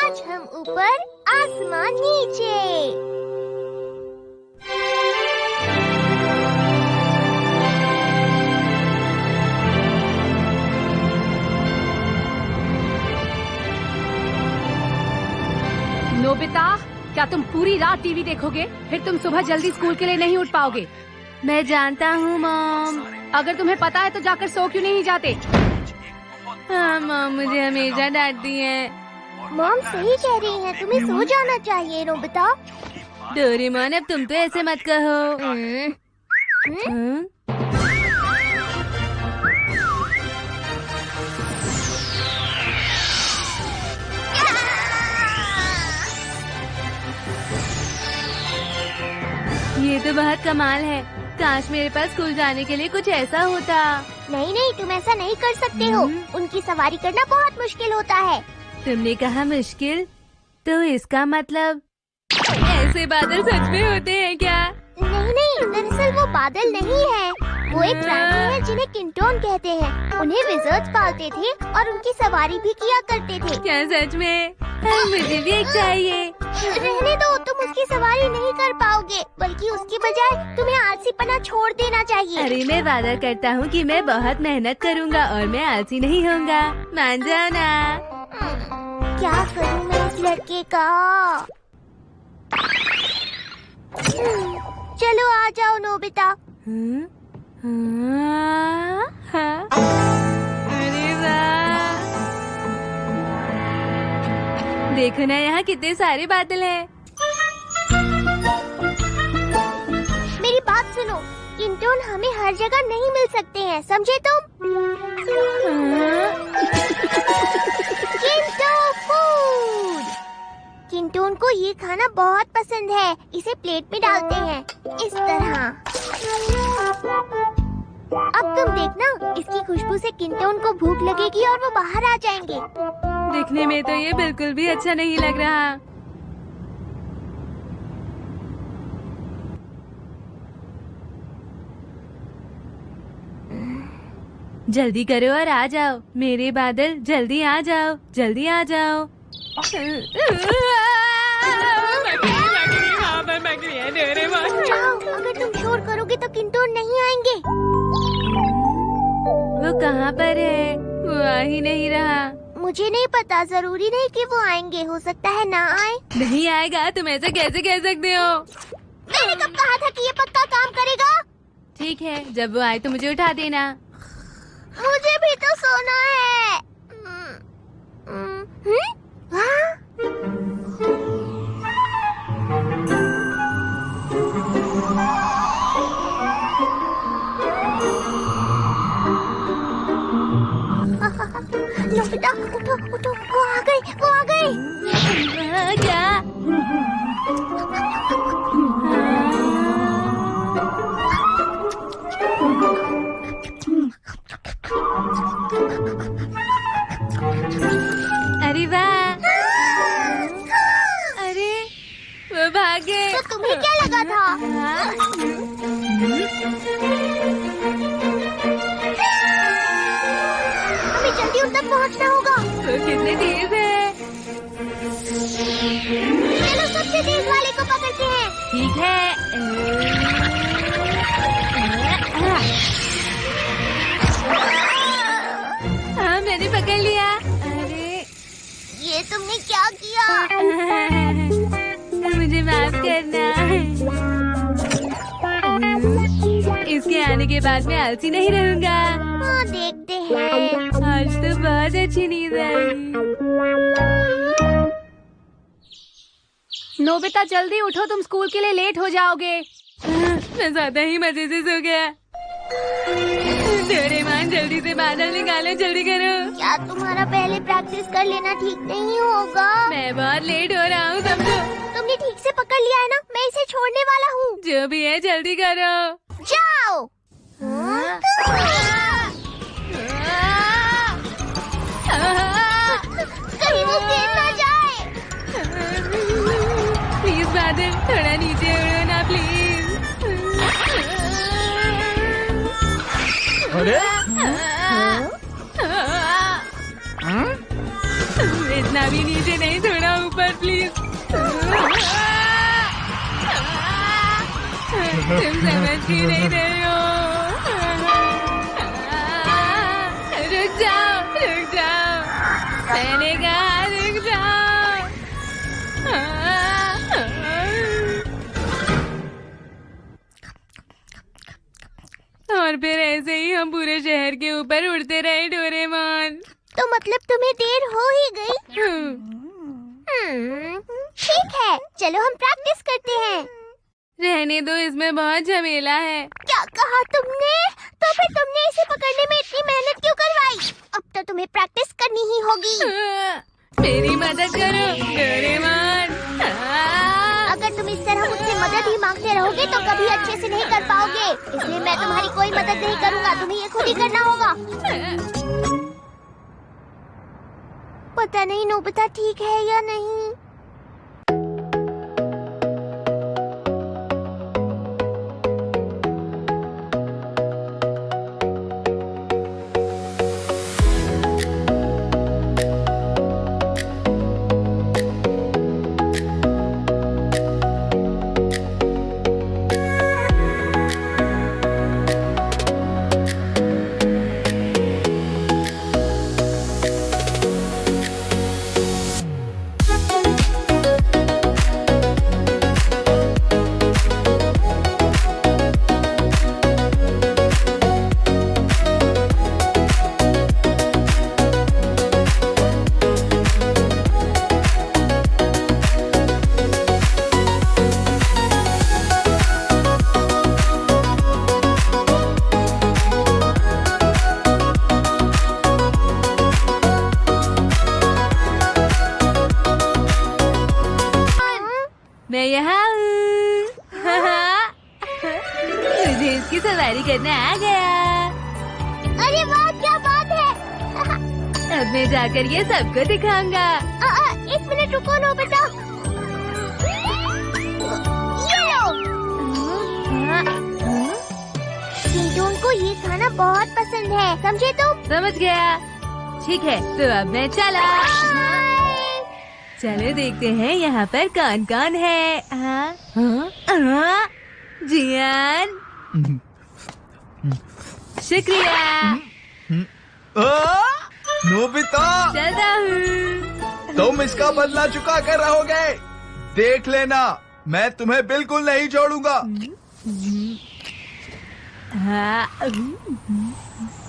आज हम ऊपर आसमान नीचे। नोबिता, क्या तुम पूरी रात टीवी देखोगे? फिर तुम सुबह जल्दी स्कूल के लिए नहीं उठ पाओगे। मैं जानता हूँ मॉम। अगर तुम्हें पता है तो जाकर सो क्यों नहीं जाते? हाँ मॉम, मुझे हमेशा डांटती है। मॉम सही कह रही हैं, तुम्हें सो जाना चाहिए नोबिता। डोरेमोन, अब तुम तो ऐसे मत कहो। ये तो बहुत कमाल है। काश मेरे पास स्कूल जाने के लिए कुछ ऐसा होता। नहीं नहीं, तुम ऐसा नहीं कर सकते हो। उनकी सवारी करना बहुत मुश्किल होता है। तुमने कहा मुश्किल, तो इसका मतलब ऐसे बादल सच में होते हैं क्या? नहीं नहीं, दरअसल वो बादल नहीं है। वो एक प्राणी है जिन्हें किंटोन कहते हैं। उन्हें विज़र्ड्स पालते थे और उनकी सवारी भी किया करते थे। क्या सच में? मुझे भी एक चाहिए। रहने दो, तुम उसकी सवारी नहीं कर पाओगे, बल्कि उसकी बजाय तुम्हें आलसीपना छोड़ देना चाहिए। अरे मैं वादा करता हूँ कि मैं बहुत मेहनत करूँगा और मैं आलसी नहीं होऊंगा। मान जाओ ना। क्या करूँ मैं इस लड़के का? चलो आ जाओ नोबिता। अरे वाह, देखो ना यहाँ कितने सारे बादल हैं। मेरी बात सुनो, किंटोन हमें हर जगह नहीं मिल सकते हैं, समझे तुम? किंटो फूड। किंटोन को ये खाना बहुत पसंद है। इसे प्लेट में डालते हैं इस तरह। अब तुम देखना, इसकी खुशबू से किंटोन को भूख लगेगी और वो बाहर आ जाएंगे। दिखने में तो ये बिल्कुल भी अच्छा नहीं लग रहा। जल्दी करो और आ जाओ मेरे बादल, जल्दी आ जाओ, जल्दी आ जाओ। अगर तुम शोर करोगे तो किंटोन नहीं आएंगे। वो कहाँ पर है? वो आ ही नहीं रहा। मुझे नहीं पता, जरूरी नहीं कि वो आएंगे, हो सकता है ना आए। नहीं आएगा, तुम ऐसा कैसे कह सकते हो? मैंने कब कहा था कि ये पक्का काम करेगा? ठीक है, जब वो आए तो मुझे उठा देना। मुझे भी तो सोना है। नोबिता, उठो उठो, वो आ गई, वो आ गई। क्या? अरे वाह, अरे वो भाग गए। तो तुम्हें क्या लगा था? हमें जल्दी उन तक पहुंचना होगा। वो कितने तेज है। चलो सबसे तेज वाले को पकड़ते हैं। ठीक है। हाँ, मैंने पकड़ लिया। अरे ये तुमने क्या किया? मुझे माफ करना। इसके आने के बाद मैं आलसी नहीं रहूंगा। हाँ, देखते हैं। आज तो बहुत अच्छी नींद आई। नोबिता जल्दी उठो, तुम स्कूल के लिए लेट हो जाओगे। मैं ज्यादा ही मजे से सो गया। डोरेमोन जल्दी से बादल निकालो, जल्दी करो। क्या तुम्हारा पहले प्रैक्टिस कर लेना ठीक नहीं होगा? मैं बहुत लेट हो रहा हूँ समझो। तुमने ठीक से पकड़ लिया है ना? मैं इसे छोड़ने वाला हूँ। जो भी है जल्दी करो। जाओ। कहीं वो गिर ना जाए। प्लीज बादल, थोड़ा नीचे उड़ो ना प्लीज। अरे इतना भी नीचे नहीं छोड़ा हूँ प्लीज। तुम समझ ही नहीं रहे हो। रुक जाओ, मैंने कहा रुक जाओ। और फिर ऐसे ही हम पूरे शहर के ऊपर उड़ते रहे डोरेमोन। तो मतलब तुम्हें देर हो ही गई। ठीक है, चलो हम प्रैक्टिस करते हैं। रहने दो, इसमें बहुत झमेला है। क्या कहा तुमने? तो फिर तुमने इसे पकड़ने में इतनी मेहनत क्यों करवाई? अब तो तुम्हें प्रैक्टिस करनी ही होगी। मेरी मदद करो डोरेमोन। अगर तुम इस तरह मुझसे मदद ही मांगते रहोगे तो कभी अच्छे से नहीं कर पाओगे, इसलिए मैं तुम्हारी कोई मदद नहीं करूँगा, तुम्हें ये खुद ही करना होगा। पता नहीं नोबिता ठीक है या नहीं। मैं यहाँ हूँ। मुझे इसकी सवारी करना आ गया। अरे वाह, क्या बात है। अब मैं जाकर ये सबको दिखाऊंगा। एक मिनट रुको नोबिता। ये लो। किंटोन को ये खाना बहुत पसंद है, समझे तुम? समझ गया। ठीक है, तो अब मैं चला। चलो देखते हैं यहाँ पर कौन कौन है। जियान, शुक्रिया। नोबिता, चलता हूँ। तुम इसका बदला चुका कर रहोगे। देख लेना, मैं तुम्हें बिल्कुल नहीं छोड़ूंगा।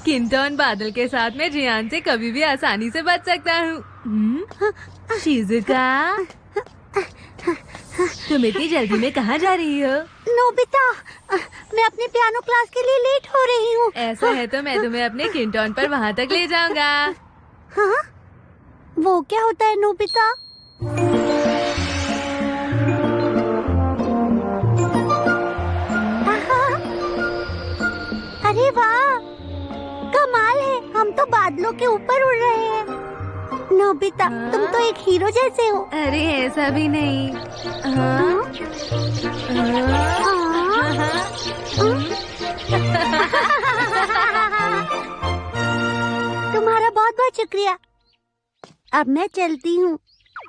किंटोन बादल के साथ मैं जियान से कभी भी आसानी से बच सकता हूँ। शिजुका, तुम इतनी जल्दी में कहाँ जा रही हो? नोबिता, मैं अपने पियानो क्लास के लिए लेट हो रही हूँ। ऐसा है तो मैं तुम्हें अपने किंटोन पर वहाँ तक ले जाऊंगा। हाँ? वो क्या होता है नोबिता? अरे वाह, कमाल है, हम तो बादलों के ऊपर उड़ रहे हैं। नोबिता, तुम तो एक हीरो जैसे हो। अरे ऐसा भी नहीं। तुम्हारा बहुत बहुत शुक्रिया। अब मैं चलती हूँ,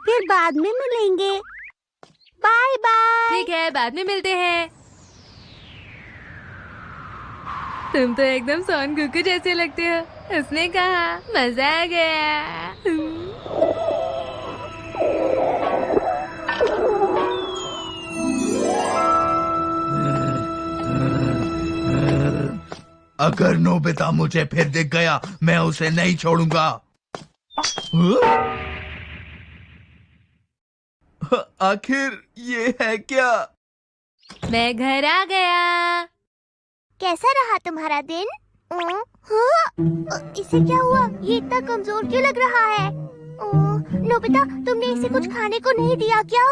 फिर बाद में मिलेंगे। Bye bye. ठीक है, बाद में मिलते हैं। तुम तो एकदम सोन कुकू जैसे लगते हो। उसने कहा मजा आ गया। अगर नोबिता मुझे फिर दिख गया, मैं उसे नहीं छोड़ूंगा। आखिर ये है क्या? मैं घर आ गया। कैसा रहा तुम्हारा दिन? इसे क्या हुआ? ये इतना कमजोर क्यों लग रहा है? नोबिता, तुमने इसे कुछ खाने को नहीं दिया क्या?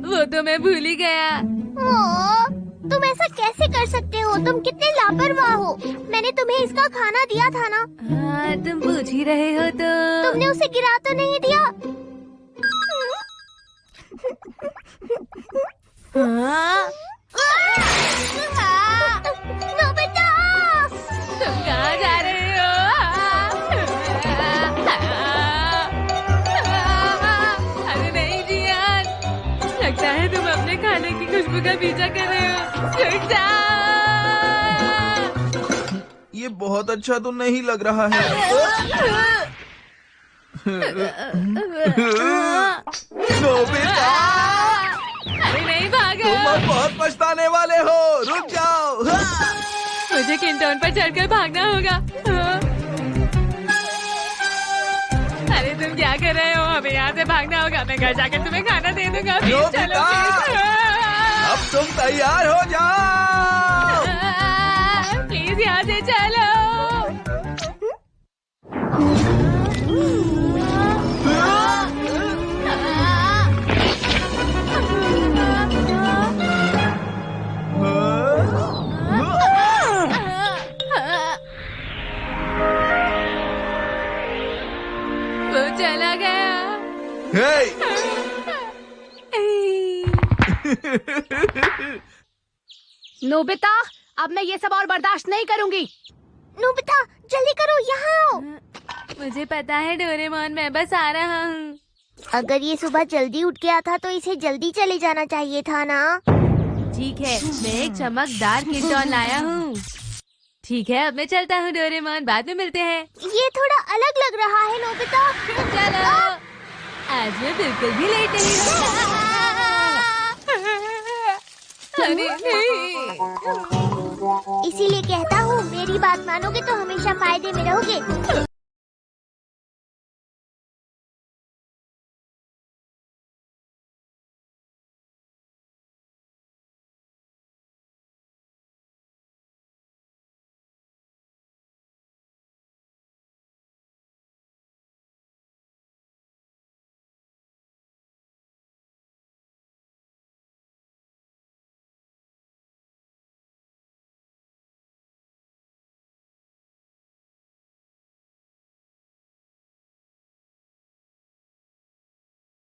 वो तो मैं भूल ही गया। तुम ऐसा कैसे कर सकते हो? तुम कितने लापरवाह हो। मैंने तुम्हें इसका खाना दिया था ना? हाँ, तुम पूछ ही रहे हो तो। तुमने उसे गिरा तो नहीं दिया? हाँ? नोबिता! तुम कहाँ जा रहे हो? अरे नहीं खाने की खुशबू का पीछा कर रहे हो? रुक जाओ। ये बहुत अच्छा तो नहीं लग रहा है। नोबिता, अरे नहीं भागो। तुम अब बहुत पछताने वाले हो। रुक जाओ। मुझे किंटोन पर चढ़कर भागना होगा। अरे तुम क्या कर रहे हो? हमें यहाँ से भागना होगा। मैं घर जाकर तुम्हें खाना दे दूंगा। प्लीज चलो प्लीज। अब तुम तैयार हो जाओ। प्लीज यहाँ से चलो। वो चला गया। हे! नोबिता, अब मैं ये सब और बर्दाश्त नहीं करूंगी। नोबिता जल्दी करो, यहाँ आओ। मुझे पता है डोरेमोन, मैं बस आ रहा हूँ। अगर ये सुबह जल्दी उठ गया था तो इसे जल्दी चले जाना चाहिए था ना। ठीक है, मैं एक चमकदार किंटोन लाया हूँ। ठीक है, अब मैं चलता हूँ डोरेमोन, बाद में मिलते हैं। ये थोड़ा अलग लग रहा है नोबिता। चलो, आज मैं बिल्कुल भी लेट नहीं हूँ। अरे नहीं। इसीलिए कहता हूँ, मेरी बात मानोगे तो हमेशा फायदे में रहोगे।